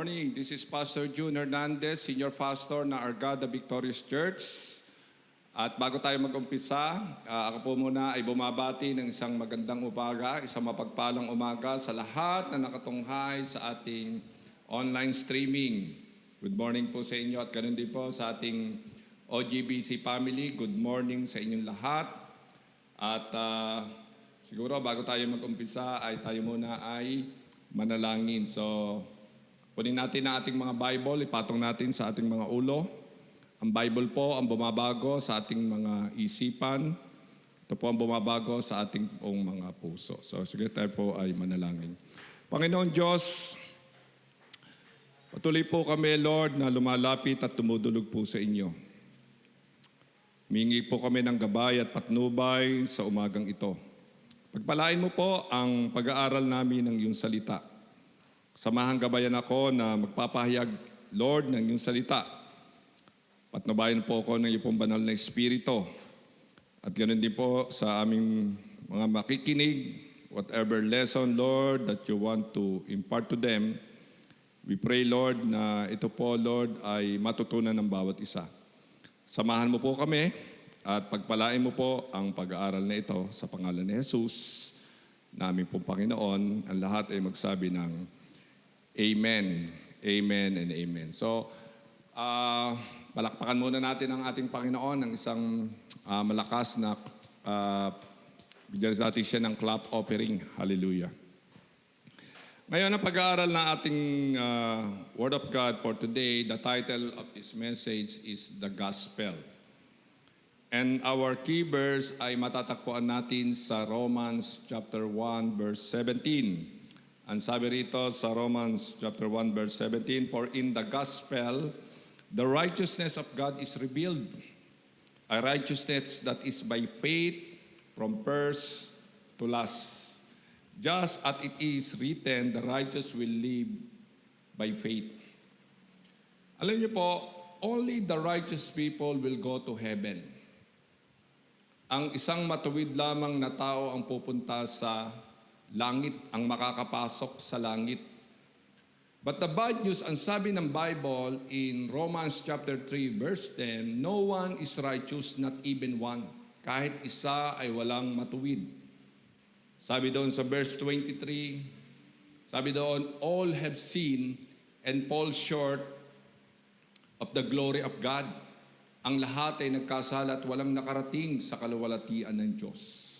morning. This is Pastor June Hernandez, Senior Pastor na Argada Victorious Church. At bago tayo mag-umpisa, ako po muna ay bumabati ng isang magandang umaga, isang mapagpalang umaga sa lahat na nakatunghay sa ating online streaming. Good morning po sa inyo at ganoon din po sa ating OGBC family. Good morning sa inyong lahat. At siguro bago tayo mag-umpisa ay tayo muna ay manalangin. So, kunin natin ang ating mga Bible, ipatong natin sa ating mga ulo. Ang Bible po ang bumabago sa ating mga isipan. Ito po ang bumabago sa ating pong mga puso. So, sige tayo po ay manalangin. Panginoon Diyos, patuloy po kami, Lord, na lumalapit at tumudulog po sa inyo. Mingi po kami ng gabay at patnubay sa umagang ito. Pagpalain mo po ang pag-aaral namin ng iyong salita. Samahang gabayan ako na magpapahayag, Lord, ng iyong salita. Patnubayan po ako ng iyong banal na Espiritu. At ganoon din po sa aming mga makikinig, whatever lesson, Lord, that you want to impart to them, we pray, Lord, na ito po, Lord, ay matutunan ng bawat isa. Samahan mo po kami. At pagpalain mo po ang pag-aaral na ito sa pangalan ni Jesus, namin pong Panginoon, ang lahat ay magsabi ng Amen, Amen, and Amen. So, palakpakan muna natin ang ating Panginoon ng isang malakas na bigyan natin siya ng clap offering. Hallelujah. Ngayon, ang pag-aaral na ating Word of God for today, the title of this message is The Gospel. And our key verse ay matatagpuan natin sa Romans chapter 1 verse 17. Ang sabi rito sa Romans chapter 1 verse 17, for in the gospel, the righteousness of God is revealed, a righteousness that is by faith from first to last. Just as it is written, the righteous will live by faith. Alam niyo po, only the righteous people will go to heaven. Ang isang matuwid lamang na tao ang pupunta sa langit, ang makakapasok sa langit. But the bad news, ang sabi ng Bible in Romans chapter 3 verse 10, no one is righteous, not even one. Kahit isa ay walang matuwid. Sabi doon sa verse 23, sabi doon, all have sinned and fall short of the glory of God. Ang lahat ay nagkasala at walang nakarating sa kaluwalhatian ng Diyos.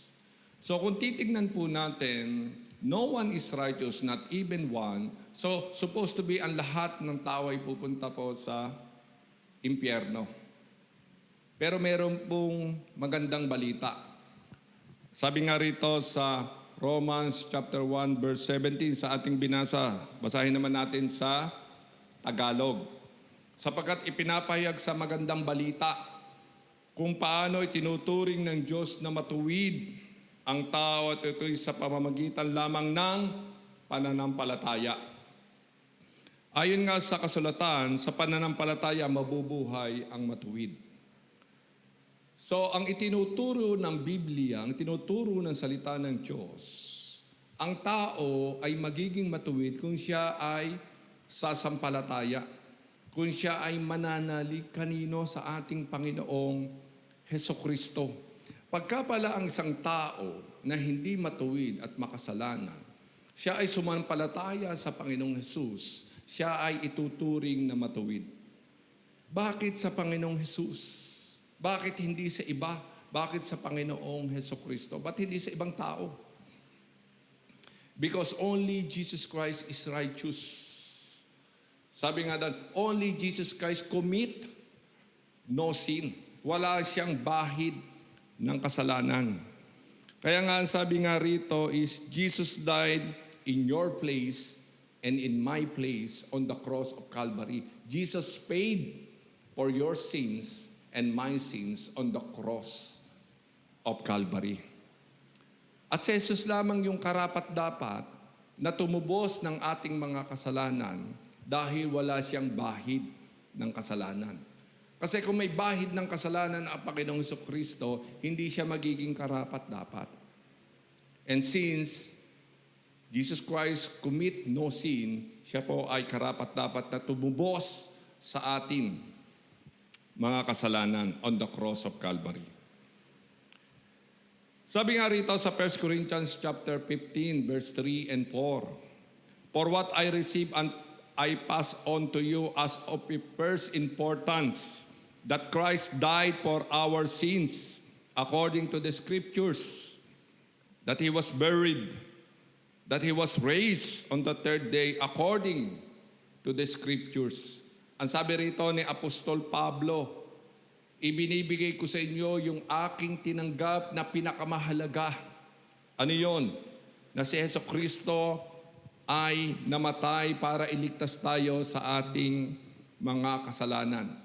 So kung titignan po natin, no one is righteous, not even one. So supposed to be ang lahat ng tao ay pupunta po sa impyerno. Pero meron pong magandang balita. Sabi nga rito sa Romans chapter 1 verse 17 sa ating binasa, basahin naman natin sa Tagalog. Sapagkat ipinapahayag sa magandang balita kung paano itinuturing ng Diyos na matuwid ang tao at ito'y sa pamamagitan lamang ng pananampalataya. Ayon nga sa kasulatan, sa pananampalataya mabubuhay ang matuwid. So ang itinuturo ng Biblia, ang itinuturo ng salita ng Diyos, ang tao ay magiging matuwid kung siya ay sasampalataya. Kung siya ay mananalig kanino sa ating Panginoong Hesukristo. Pagka pala ang isang tao na hindi matuwid at makasalanan, siya ay sumampalataya sa Panginoong Hesus, siya ay ituturing na matuwid. Bakit sa Panginoong Hesus? Bakit hindi sa iba? Bakit sa Panginoong Hesukristo? Ba't hindi sa ibang tao? Because only Jesus Christ is righteous. Sabi nga doon, only Jesus Christ commit no sin. Wala siyang bahid ng kasalanan. Kaya nga, sabi nga rito is, Jesus died in your place and in my place on the cross of Calvary. Jesus paid for your sins and my sins on the cross of Calvary. At sa Jesus lamang yung karapat-dapat na tumubos ng ating mga kasalanan dahil wala siyang bahid ng kasalanan. Kasi kung may bahid ng kasalanan ang Panginoong Jesucristo, hindi siya magiging karapat-dapat. And since Jesus Christ commit no sin, siya po ay karapat-dapat na tumubos sa atin mga kasalanan on the cross of Calvary. Sabi nga rito sa 1 Corinthians chapter 15 verse 3 and 4, "For what I received and I pass on to you as of a first importance, that Christ died for our sins according to the Scriptures, that He was buried, that He was raised on the third day according to the Scriptures." Ang sabi rito ni Apostol Pablo, ibinibigay ko sa inyo yung aking tinanggap na pinakamahalaga. Ano yun? Na si Jesucristo ay namatay para iligtas tayo sa ating mga kasalanan.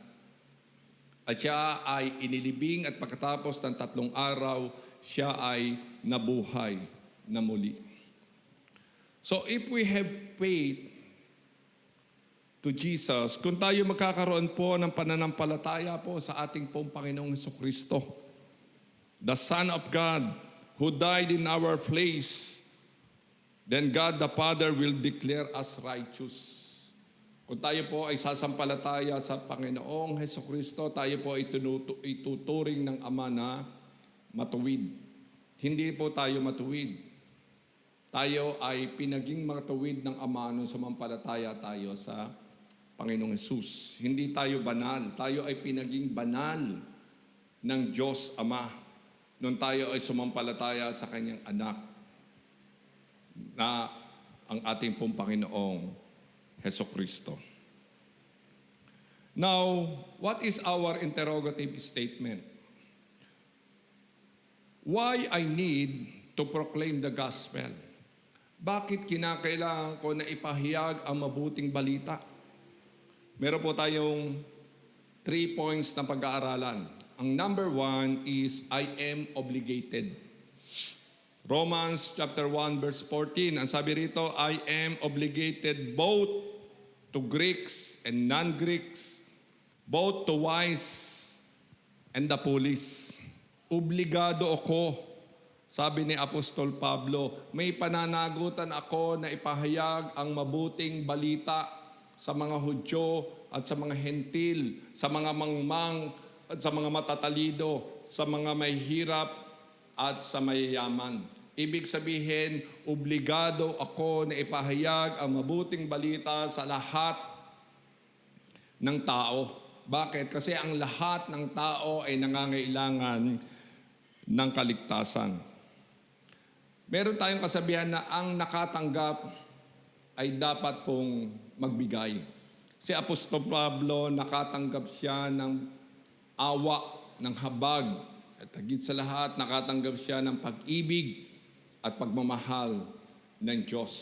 At siya ay inilibing at pagkatapos ng 3 araw, siya ay nabuhay na muli. So if we have faith to Jesus, kung tayo magkakaroon po ng pananampalataya po sa ating pong Panginoong Jesucristo, the Son of God who died in our place, then God the Father will declare us righteous. Kung tayo po ay sasampalataya sa Panginoong Jesucristo, tayo po ay ituturing ng Ama na matuwid. Hindi po tayo matuwid. Tayo ay pinaging matuwid ng Ama nung sumampalataya tayo sa Panginoong Jesus. Hindi tayo banal. Tayo ay pinaging banal ng Diyos Ama nung tayo ay sumampalataya sa Kanyang anak na ang ating pong Panginoong Jesucristo. Now, what is our interrogative statement? Why I need to proclaim the gospel? Bakit kinakailangan ko na ipahayag ang mabuting balita? Meron po tayong 3 points na pag-aaralan. Ang number 1 is, I am obligated. Romans chapter 1 verse 14, ang sabi rito, I am obligated both to Greeks and non-Greeks, both to wise and the foolish. Obligado ako, sabi ni Apostol Pablo, may pananagutan ako na ipahayag ang mabuting balita sa mga Hudyo at sa mga Hentil, sa mga mangmang at sa mga matatalido, sa mga mahihirap at sa mayayaman. Ibig sabihin, obligado ako na ipahayag ang mabuting balita sa lahat ng tao. Bakit? Kasi ang lahat ng tao ay nangangailangan ng kaligtasan. Meron tayong kasabihan na ang nakatanggap ay dapat pong magbigay. Si Apostol Pablo, nakatanggap siya ng awa, ng habag. At higit sa lahat, nakatanggap siya ng pag-ibig at pagmamahal ng Diyos.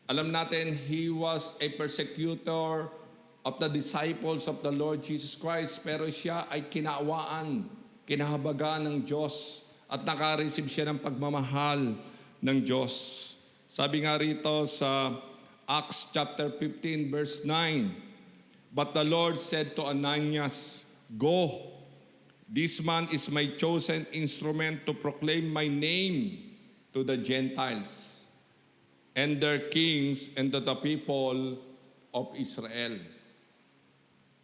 Alam natin, he was a persecutor of the disciples of the Lord Jesus Christ, pero siya ay kinaawaan, kinahabagan ng Diyos at nakareceive siya ng pagmamahal ng Diyos. Sabi nga rito sa Acts chapter 15 verse 9, "But the Lord said to Ananias, Go, this man is my chosen instrument to proclaim my name to the Gentiles and their kings and to the people of Israel."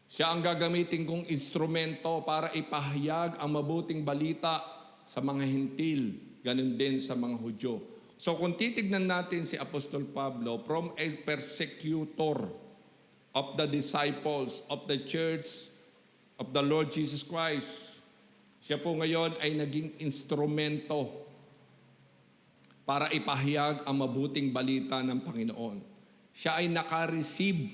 Siya ang gagamitin kong instrumento para ipahayag ang mabuting balita sa mga Hentil, ganun din sa mga Hudyo. So kung titignan natin si Apostol Pablo from a persecutor of the disciples of the church of the Lord Jesus Christ, siya po ngayon ay naging instrumento para ipahayag ang mabuting balita ng Panginoon. Siya ay naka-receive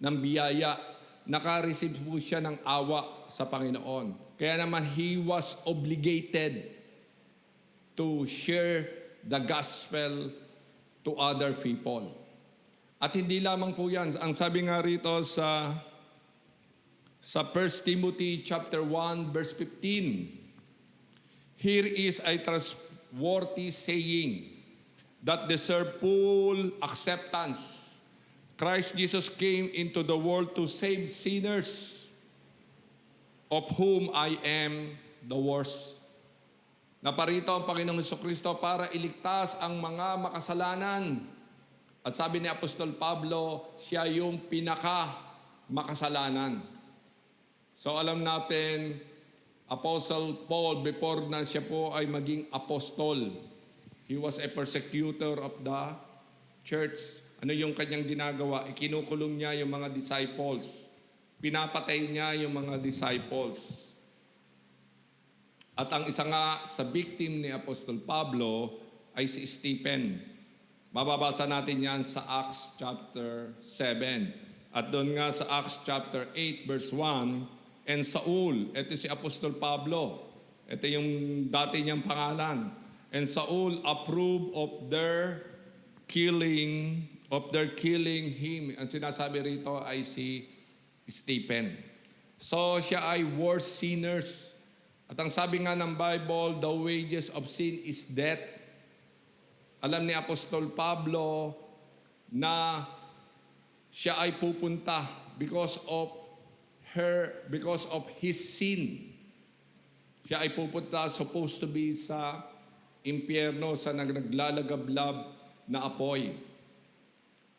ng biyaya, naka-receive po siya ng awa sa Panginoon. Kaya naman, he was obligated to share the gospel to other people. At hindi lamang po yan. Ang sabi nga rito sa 1 Timothy chapter 1 verse 15, "Here is a trustworthy saying that deserve full acceptance. Christ Jesus came into the world to save sinners, of whom I am the worst." Naparito ang Panginoong Hesukristo para iligtas ang mga makasalanan. At sabi ni Apostol Pablo, siya yung pinaka-makasalanan. So alam natin, Apostle Paul, before na siya po ay maging apostol, he was a persecutor of the church. Ano yung kanyang ginagawa? Ikinukulong niya yung mga disciples. Pinapatay niya yung mga disciples. At ang isa nga sa victim ni Apostol Pablo ay si Stephen. Mababasa natin yan sa Acts chapter 7. At doon nga sa Acts chapter 8 verse 1, and Saul, ito si Apostol Pablo. Ito yung dati niyang pangalan. And Saul approved of their killing him. Ang sinasabi rito ay si Stephen. So siya ay worst sinners. At ang sabi nga ng Bible, the wages of sin is death. Alam ni Apostol Pablo na siya ay pupunta because of his sin. Siya ay pupunta supposed to be sa impyerno, sa naglalagablab na apoy.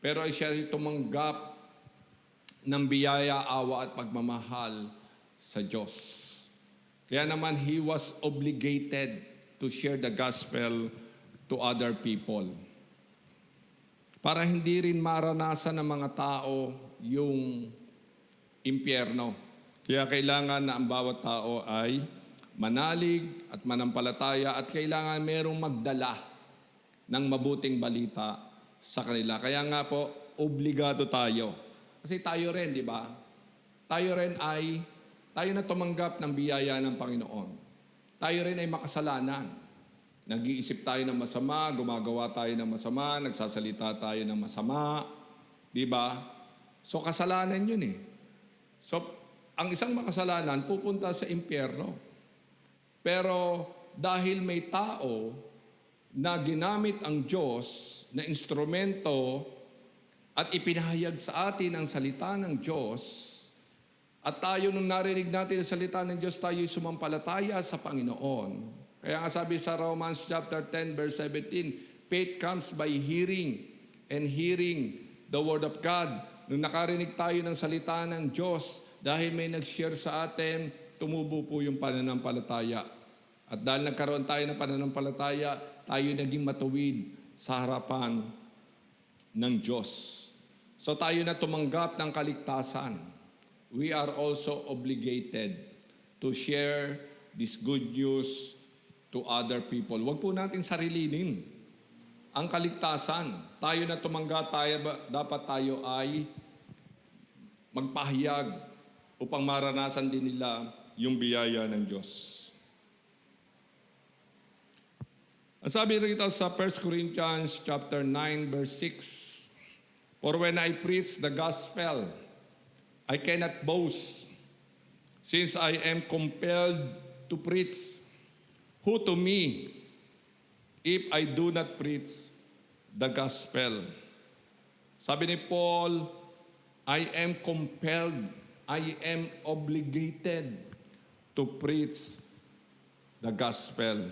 Pero siya ay tumanggap ng biyaya, awa at pagmamahal sa Diyos. Kaya naman, he was obligated to share the gospel to other people. Para hindi rin maranasan ng mga tao yung impyerno. Kaya kailangan na ang bawat tao ay manalig at manampalataya at kailangan merong magdala ng mabuting balita sa kanila. Kaya nga po, obligado tayo. Kasi tayo rin, di ba? Tayo na tumanggap ng biyaya ng Panginoon. Tayo rin ay makasalanan. Nag-iisip tayo ng masama, gumagawa tayo ng masama, nagsasalita tayo ng masama. Di ba? So kasalanan yun eh. So ang isang makasalanan pupunta sa impyerno. Pero dahil may tao na ginamit ang Diyos na instrumento at ipinahayag sa atin ang salita ng Diyos, at tayo nung narinig natin ang salita ng Diyos, tayo'y sumampalataya sa Panginoon. Kaya nga sabi sa Romans chapter 10 verse 17, faith comes by hearing, and hearing the word of God. Nung nakarinig tayo ng salita ng Diyos, dahil may nag-share sa atin, tumubo po yung pananampalataya. At dahil nagkaroon tayo ng pananampalataya, tayo naging matuwid sa harapan ng Diyos. So tayo na tumanggap ng kaligtasan. We are also obligated to share this good news to other people. Huwag po natin sarilinin ang kaligtasan. Tayo na tumanggap, dapat tayo ay magpahayag upang maranasan din nila yung biyaya ng Diyos. Ang sabi rito sa 1 Corinthians chapter 9 verse 6, for when I preach the gospel, I cannot boast, since I am compelled to preach. Who to me, if I do not preach the gospel? Sabi ni Paul, I am compelled, I am obligated to preach the gospel.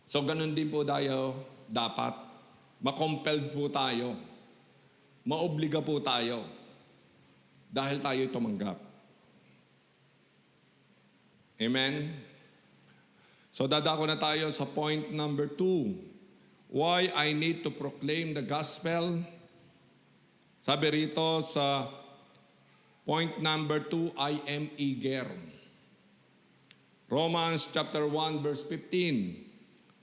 So ganun din po tayo dapat. Ma-compelled po tayo. Maobliga po tayo. Dahil tayo tumanggap. Amen? So dadako na tayo sa point number 2. Why I need to proclaim the gospel? Sabi rito sa point number 2, I am eager. Romans chapter 1 verse 15.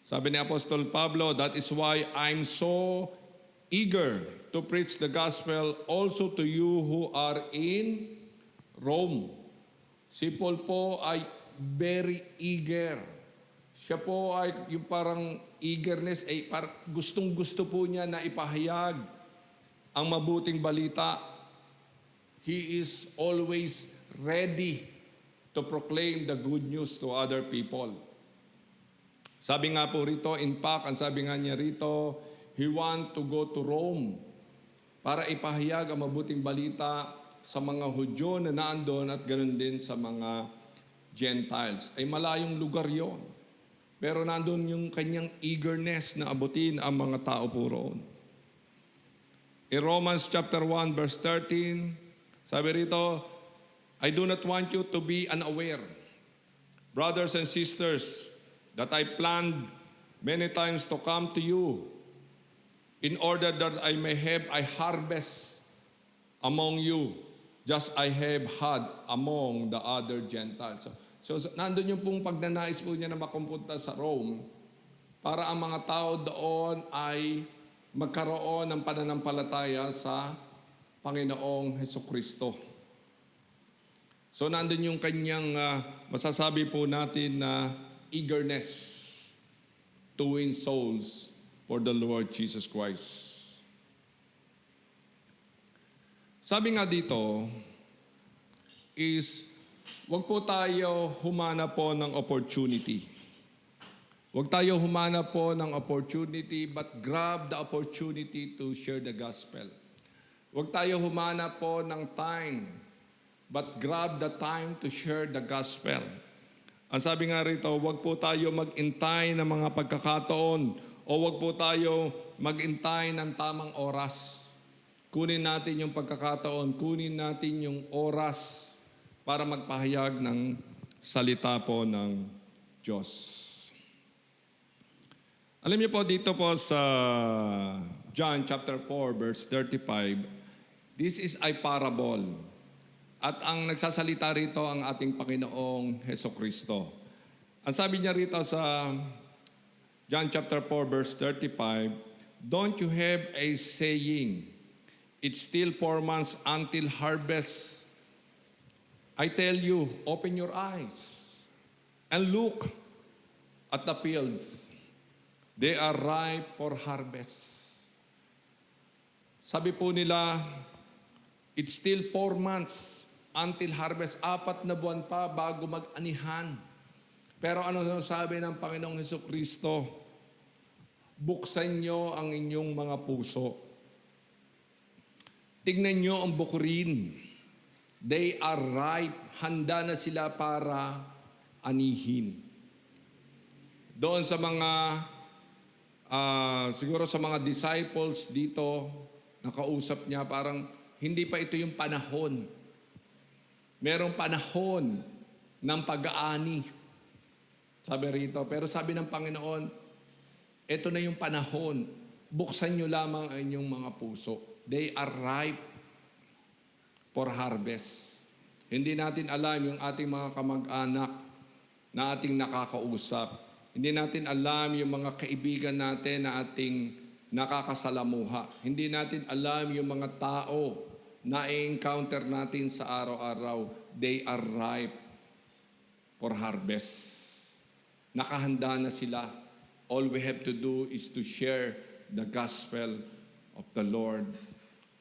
Sabi ni Apostol Pablo, that is why I'm so eager to preach the gospel also to you who are in Rome. Si Paul po ay very eager. Siya po ay yung parang eagerness, ay parang gustong-gusto po niya na ipahayag ang mabuting balita. He is always ready to proclaim the good news to other people. Sabi nga po rito, in fact, ang sabi nga niya rito, he want to go to Rome para ipahayag ang mabuting balita sa mga Hudyo na naandun at ganoon din sa mga Gentiles. Ay malayong lugar yon. Pero nandun yung kanyang eagerness na abutin ang mga tao po roon. In Romans chapter 1 verse 13, sabi rito, I do not want you to be unaware, brothers and sisters, that I planned many times to come to you in order that I may have a harvest among you, just I have had among the other Gentiles. So nandun yung pong pagnanais po niya na makumpunta sa Rome para ang mga tao doon ay magkaroon ng pananampalataya sa Panginoong Hesukristo. So nandun yung kanyang masasabi po natin na eagerness to win souls for the Lord Jesus Christ. Sabi nga dito is, wag po tayo humana po ng opportunity. Wag tayo humana po ng opportunity, but grab the opportunity to share the gospel. Wag tayo humana po ng time, but grab the time to share the gospel. Ang sabi nga rito, wag po tayo mag-intay ng mga pagkakataon o wag po tayo mag-intay ng tamang oras. Kunin natin yung pagkakataon, kunin natin yung oras para magpahayag ng salita po ng Diyos. Alam niyo po dito po sa John chapter 4 verse 35, this is a parable. At ang nagsasalita rito ang ating Panginoong Hesukristo. Ang sabi niya rito sa John chapter 4 verse 35, don't you have a saying, it's still 4 months until harvest. I tell you, open your eyes and look at the fields. They are ripe for harvest. Sabi po nila, it's still 4 months until harvest. 4 na buwan pa bago mag-anihan. Pero ano sabi ng Panginoong Hesukristo? Buksan nyo ang inyong mga puso. Tignan nyo ang bukurin. They are ripe. Handa na sila para anihin. Doon sa mga, siguro sa mga disciples dito, nakausap niya, parang hindi pa ito yung panahon. Merong panahon ng pag-aani. Sabi rito. Pero sabi ng Panginoon, ito na yung panahon. Buksan nyo lamang ang inyong mga puso. They are ripe for harvest. Hindi natin alam yung ating mga kamag-anak na ating nakakausap. Hindi natin alam yung mga kaibigan natin na ating nakakasalamuha. Hindi natin alam yung mga tao na i-encounter natin sa araw-araw. They are ripe for harvest. Nakahanda na sila. All we have to do is to share the gospel of the Lord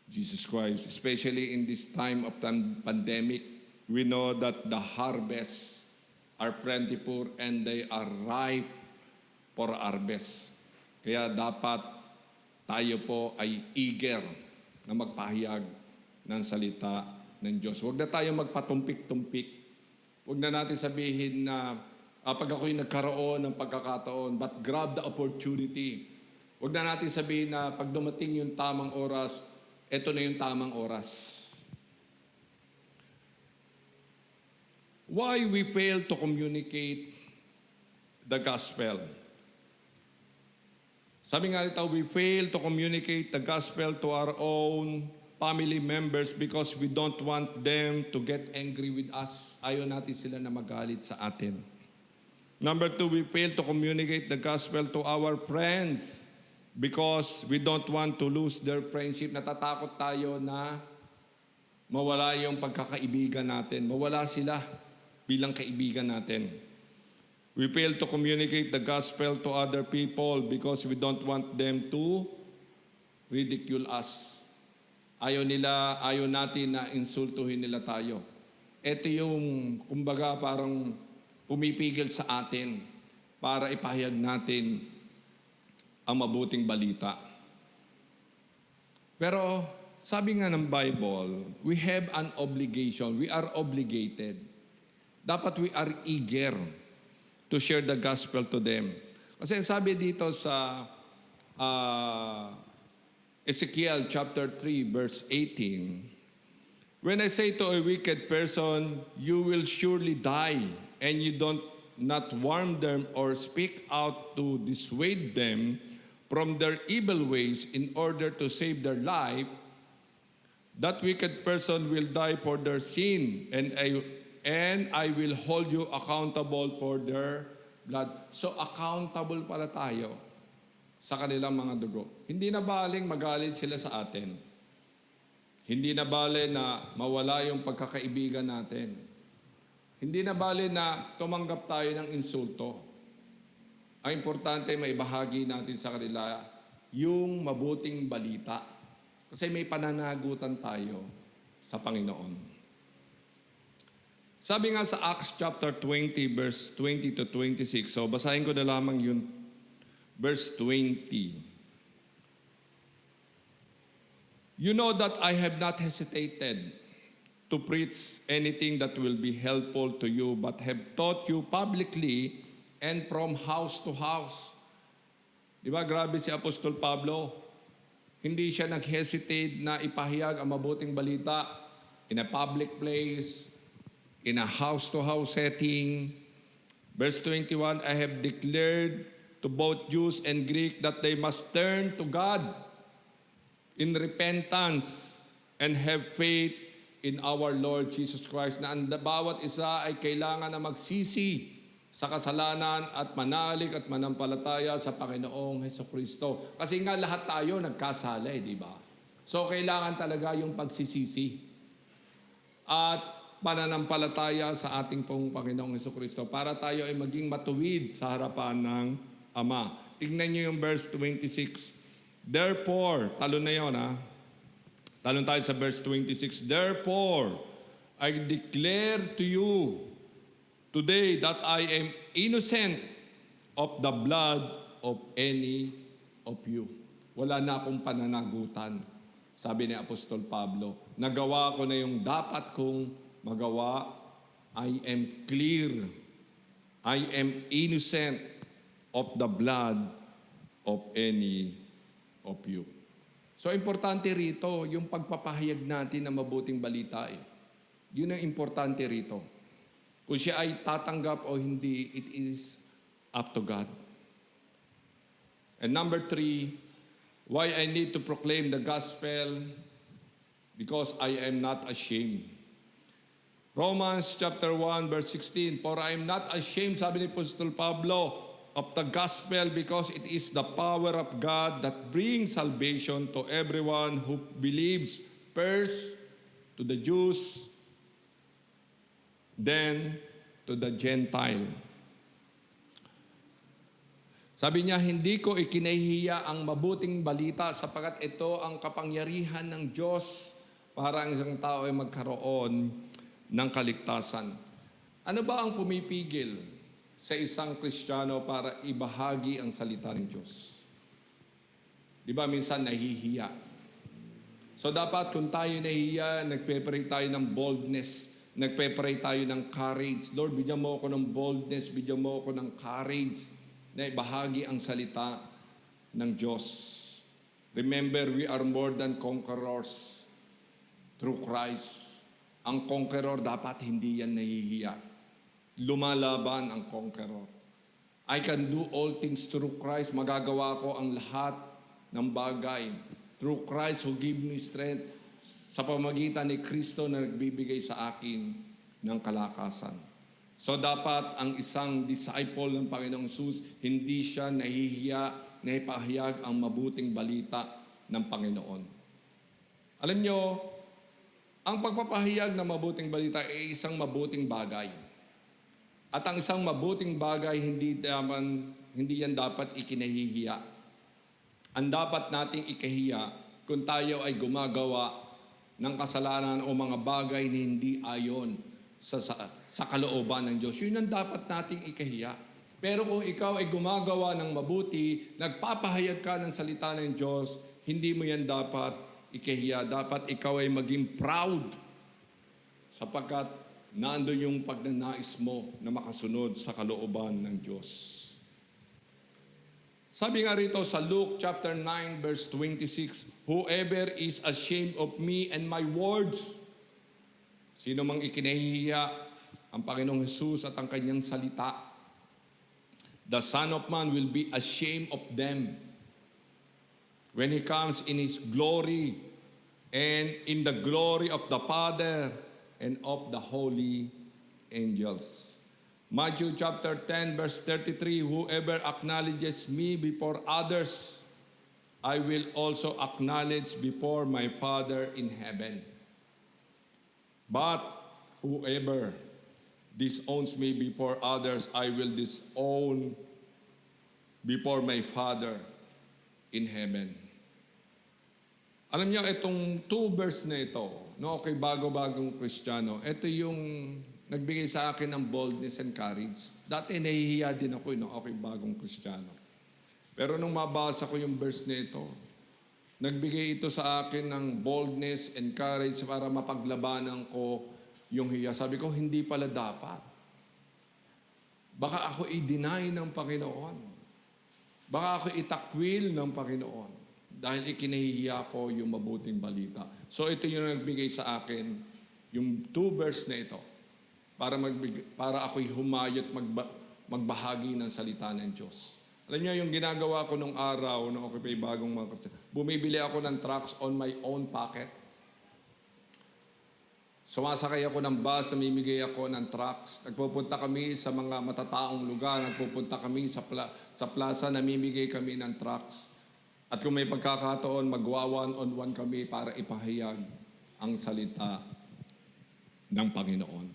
Jesus Christ. Especially in this time of pandemic, we know that the harvests are plentiful and they are ripe for harvest. Kaya dapat tayo po ay eager na magpahayag ng salita ng Diyos. Huwag na tayo magpatumpik-tumpik. Huwag na natin sabihin na pag ako'y nagkaroon ng pagkakataon, but grab the opportunity. Huwag na natin sabihin na pag dumating yung tamang oras, ito na yung tamang oras. Why we fail to communicate the gospel? Sabi nga rito, we fail to communicate the gospel to our own family members because we don't want them to get angry with us. Ayaw natin sila na magalit sa atin. Number 2, we fail to communicate the gospel to our friends because we don't want to lose their friendship. Natatakot tayo na mawala yung pagkakaibigan natin. Mawala sila bilang kaibigan natin. We fail to communicate the gospel to other people because we don't want them to ridicule us. Ayaw natin na insultuhin nila tayo. Ito yung, kumbaga, parang pumipigil sa atin para ipahayag natin ang mabuting balita. Pero sabi nga ng Bible, we have an obligation. We are obligated. Dapat we are eager to share the gospel to them. Kasi sabi dito sa Ezekiel chapter 3 verse 18, when I say to a wicked person, you will surely die, and you don't not warn them or speak out to dissuade them from their evil ways in order to save their life, that wicked person will die for their sin, and I will hold you accountable for their blood. So accountable pala tayo sa kanilang mga dugo. Hindi na baling magalit sila sa atin. Hindi na bale na mawala yung pagkakaibigan natin. Hindi na bale na tumanggap tayo ng insulto. Ang importante, maibahagi natin sa kanila yung mabuting balita. Kasi may pananagutan tayo sa Panginoon. Sabi nga sa Acts chapter 20, verse 20 to 26. So basahin ko na lamang yun. Verse 20. You know that I have not hesitated to preach anything that will be helpful to you, but have taught you publicly and from house to house. Di ba, grabe si Apostol Pablo? Hindi siya nag-hesitate na ipahayag ang mabuting balita in a public place, in a house-to-house setting. Verse 21, I have declared to both Jews and Greek that they must turn to God in repentance and have faith in our Lord Jesus Christ, na ang bawat isa ay kailangan na magsisi sa kasalanan at manalig at manampalataya sa Panginoong Hesukristo. Kasi nga lahat tayo nagkasala, di ba? So kailangan talaga yung pagsisisi at pananampalataya sa ating pong Panginoong Hesukristo para tayo ay maging matuwid sa harapan ng Ama. Tingnan niyo yung verse 26. Therefore, talon na yun ha. Talon tayo sa verse 26. Therefore, I declare to you today that I am innocent of the blood of any of you. Wala na akong pananagutan. Sabi ni Apostol Pablo, nagawa ko na yung dapat kong magawa. I am clear. I am innocent of the blood of any of you. So, importante rito, yung pagpapahayag natin ng mabuting balita. Yun ang importante rito. Kung siya ay tatanggap o hindi, it is up to God. And number 3, why I need to proclaim the gospel? Because I am not ashamed. Romans chapter 1, verse 16, for I am not ashamed, sabi ni Apostol Pablo, of the gospel, because it is the power of God that brings salvation to everyone who believes, first to the Jews, then to the Gentile. Sabi niya, hindi ko ikinahihiya ang mabuting balita sapagat ito ang kapangyarihan ng Diyos para ang isang tao ay magkaroon ng kaligtasan. Ano ba ang pumipigil sa isang Kristiyano para ibahagi ang salita ng Diyos? Di ba minsan nahihiya? So dapat kung tayo nahihiya, nagpe-pray tayo ng boldness, nagpe-pray tayo ng courage. Lord, bigyan mo ako ng boldness, bigyan mo ako ng courage na ibahagi ang salita ng Diyos. Remember, we are more than conquerors through Christ. Ang conqueror dapat hindi yan nahihiya. Lumalaban ang conqueror. I can do all things through Christ. Magagawa ko ang lahat ng bagay. Through Christ who give me strength. Sa pamagitan ni Kristo na nagbibigay sa akin ng kalakasan. So dapat ang isang disciple ng Panginoong Hesus, hindi siya nahihiya na ipahayag ang mabuting balita ng Panginoon. Alam nyo, ang pagpapahayag ng mabuting balita ay isang mabuting bagay. At ang isang mabuting bagay, hindi yan dapat ikinahihiya. Ang dapat nating ikahiya kung tayo ay gumagawa ng kasalanan o mga bagay na hindi ayon sa kalooban ng Diyos. Yun ang dapat nating ikahiya. Pero kung ikaw ay gumagawa ng mabuti, nagpapahayag ka ng salita ng Diyos, hindi mo yan dapat ikahiya. Dapat ikaw ay maging proud sapagkat Nandun yung pagnanais mo na makasunod sa kalooban ng Diyos. Sabi nga rito sa Luke chapter 9 verse 26, "Whoever is ashamed of me and my words," sino mang ikinahihiya ang Panginoong Hesus at ang kanyang salita, "the Son of Man will be ashamed of them when He comes in His glory and in the glory of the Father and of the holy angels." Matthew chapter 10 verse 33, "Whoever acknowledges me before others, I will also acknowledge before my Father in heaven. But whoever disowns me before others, I will disown before my Father in heaven." Alam niyo, itong 2 verse na ito, no, okay, bago-bagong Kristiyano, ito yung nagbigay sa akin ng boldness and courage. Dati nahihiya din ako, no, okay, bagong Kristiyano. Pero nung mabasa ko yung verse na ito, nagbigay ito sa akin ng boldness and courage para mapaglabanan ko yung hiya. Sabi ko, hindi pala dapat. Baka ako i-deny ng Panginoon. Baka ako itakwil ng Panginoon. Dahil ikinahihiya ko yung mabuting balita. So ito yung nagbigay sa akin, yung 2 verse na ito, para ako'y humayat magbahagi ng salita ng Diyos. Alam niyo, yung ginagawa ko nung araw, nung ako pa'y bagong mga Kristiyan, bumibili ako ng tracts on my own pocket. Sumasakay ako ng bus, namimigay ako ng tracts. Nagpupunta kami sa mga matataong lugar, nagpupunta kami sa plaza, namimigay kami ng tracts. At kung may pagkakataon, magwa-one-on-one kami para ipahayag ang salita ng Panginoon.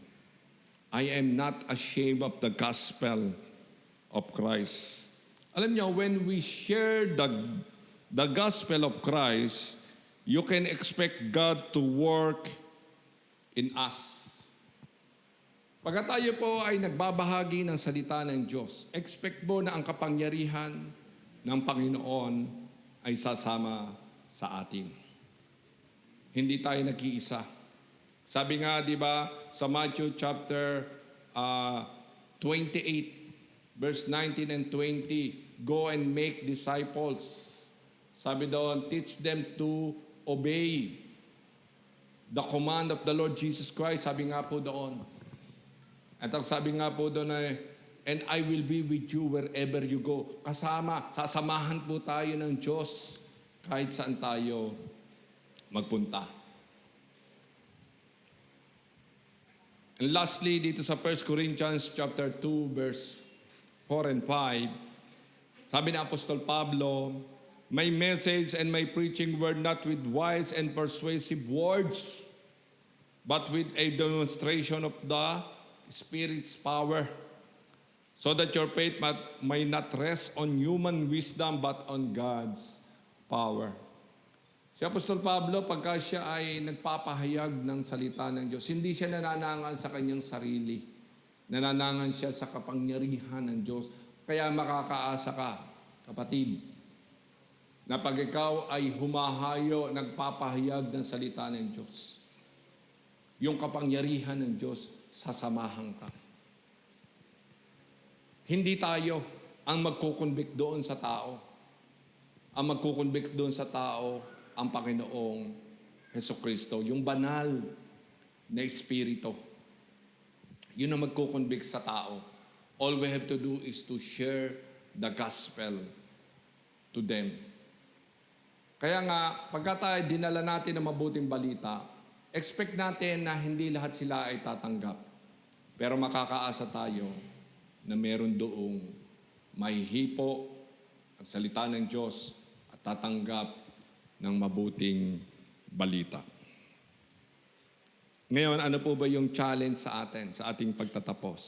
I am not ashamed of the gospel of Christ. Alam niyo, when we share the gospel of Christ, you can expect God to work in us. Pagka tayo po ay nagbabahagi ng salita ng Diyos, expect mo na ang kapangyarihan ng Panginoon ay sasama sa atin. Hindi tayo nag-iisa. Sabi nga, di ba, sa Matthew chapter 28, verse 19 and 20, "Go and make disciples." Sabi doon, "Teach them to obey the command of the Lord Jesus Christ." Sabi nga po doon. At ang sabi nga po doon ay, "And I will be with you wherever you go." Sasamahan po tayo ng Diyos kahit saan tayo magpunta. And lastly, dito sa 1 Corinthians chapter 2, verse 4 and 5, sabi ni Apostol Pablo, "My message and my preaching were not with wise and persuasive words, but with a demonstration of the Spirit's power, so that your faith may not rest on human wisdom, but on God's power." Si Apostol Pablo, pagka siya ay nagpapahayag ng salita ng Diyos, hindi siya nananangal sa kanyang sarili. Nananangal siya sa kapangyarihan ng Diyos. Kaya makakaasa ka, kapatid, na pag ikaw ay humahayo, nagpapahayag ng salita ng Diyos, yung kapangyarihan ng Diyos, sasamahan ka. Hindi tayo ang magkukonvict doon sa tao. Ang magkukonvict doon sa tao, ang Panginoong Hesukristo, yung banal na Espiritu. Yun ang magkukonvict sa tao. All we have to do is to share the gospel to them. Kaya nga, pagka tayo dinala natin ng mabuting balita, expect natin na hindi lahat sila ay tatanggap. Pero makakaasa tayo na meron doong mahihipo ang salita ng Diyos at tatanggap ng mabuting balita. Ngayon, ano po ba yung challenge sa atin, sa ating pagtatapos?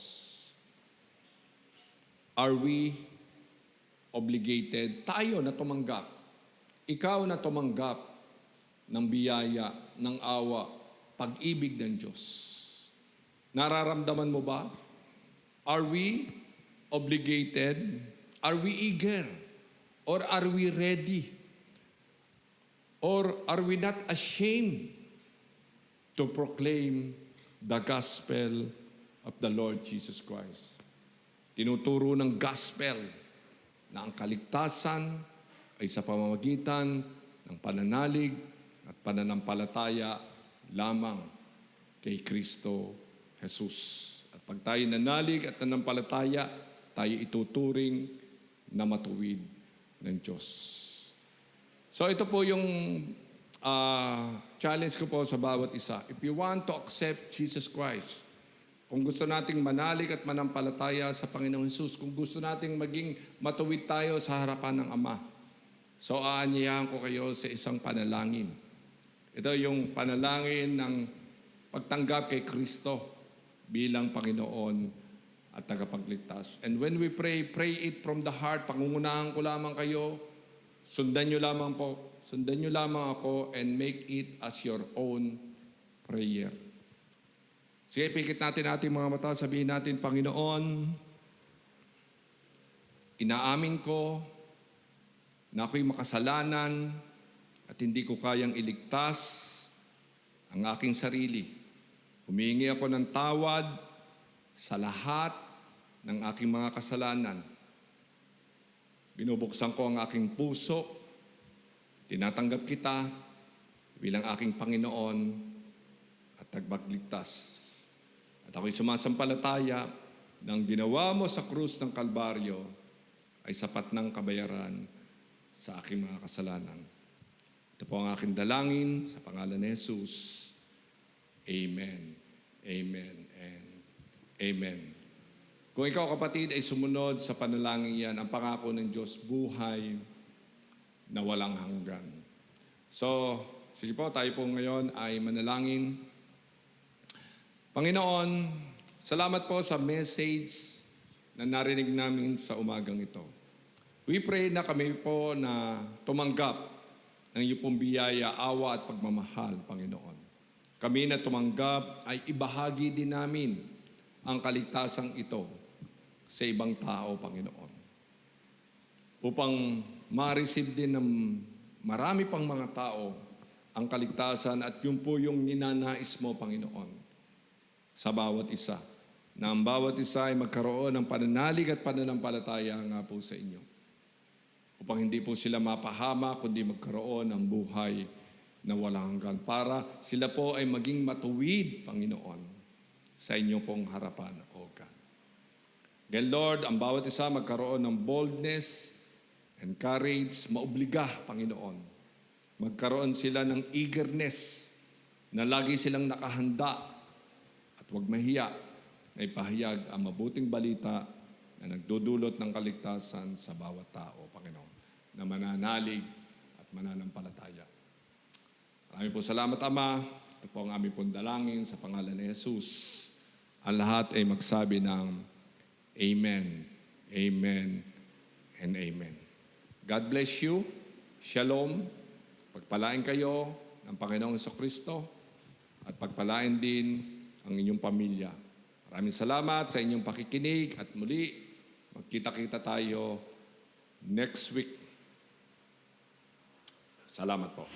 Are we obligated? Tayo na tumanggap. Ikaw na tumanggap ng biyaya, ng awa, pag-ibig ng Diyos. Nararamdaman mo ba? Are we obligated? Are we eager? Or are we ready? Or are we not ashamed to proclaim the gospel of the Lord Jesus Christ. Tinuturo ng gospel na ang kaligtasan ay sa pamamagitan ng pananalig at pananampalataya lamang kay Kristo Jesus. At pag tayo nanalig at nanampalataya, tayo ituturing na matuwid ng Diyos. So ito po yung challenge ko po sa bawat isa. If you want to accept Jesus Christ, kung gusto nating manalig at manampalataya sa Panginoong Jesus, kung gusto nating maging matuwid tayo sa harapan ng Ama, so aanyayahan ko kayo sa isang panalangin. Ito yung panalangin ng pagtanggap kay Kristo bilang Panginoon at tagapagligtas. And when we pray, pray it from the heart. Pangungunahan ko lamang kayo. Sundan nyo lamang po. Sundan nyo lamang ako and make it as your own prayer. Sige, pikit natin ating mga mata. Sabihin natin, Panginoon, inaamin ko na ako'y makasalanan at hindi ko kayang iligtas ang aking sarili. Humingi ako ng tawad sa lahat ng aking mga kasalanan. Binubuksan ko ang aking puso. Tinatanggap kita bilang aking Panginoon at tagapagligtas. At ako'y sumasampalataya ng ginawa mo sa krus ng Kalbaryo ay sapat ng kabayaran sa aking mga kasalanan. Ito po ang aking dalangin sa pangalan ni Jesus. Amen. Amen. And amen. Kung ikaw kapatid ay sumunod sa panalangin yan, ang pangako ng Diyos, buhay na walang hanggan. So, sige po, tayo po ngayon ay manalangin. Panginoon, salamat po sa message na narinig namin sa umagang ito. We pray na kami po na tumanggap ng iyong pong biyaya, awa at pagmamahal, Panginoon. Kami na tumanggap ay ibahagi din namin ang kaligtasang ito sa ibang tao, Panginoon. Upang ma-receive din ng marami pang mga tao ang kaligtasan at yun po yung ninanais mo, Panginoon, sa bawat isa. Na ang bawat isa ay magkaroon ng pananalig at pananampalataya nga po sa inyo. Upang hindi po sila mapahama, kundi magkaroon ng buhay na walang hanggan. Para sila po ay maging matuwid, Panginoon, sa inyo pong harapan, O God. Again, Lord, ang bawat isa magkaroon ng boldness and courage, maobliga, Panginoon. Magkaroon sila ng eagerness na lagi silang nakahanda at huwag mahiya na ipahayag ang mabuting balita na nagdudulot ng kaligtasan sa bawat tao, Panginoon, na mananalig at mananampalataya. Maraming po salamat, Ama. Ito po ang aming pong dalangin sa pangalan ni Jesus. Ang lahat ay magsabi ng Amen, Amen, and Amen. God bless you. Shalom. Pagpalain kayo ng Panginoong Jesucristo at pagpalain din ang inyong pamilya. Maraming salamat sa inyong pakikinig at muli, magkita-kita tayo next week. Salamat po.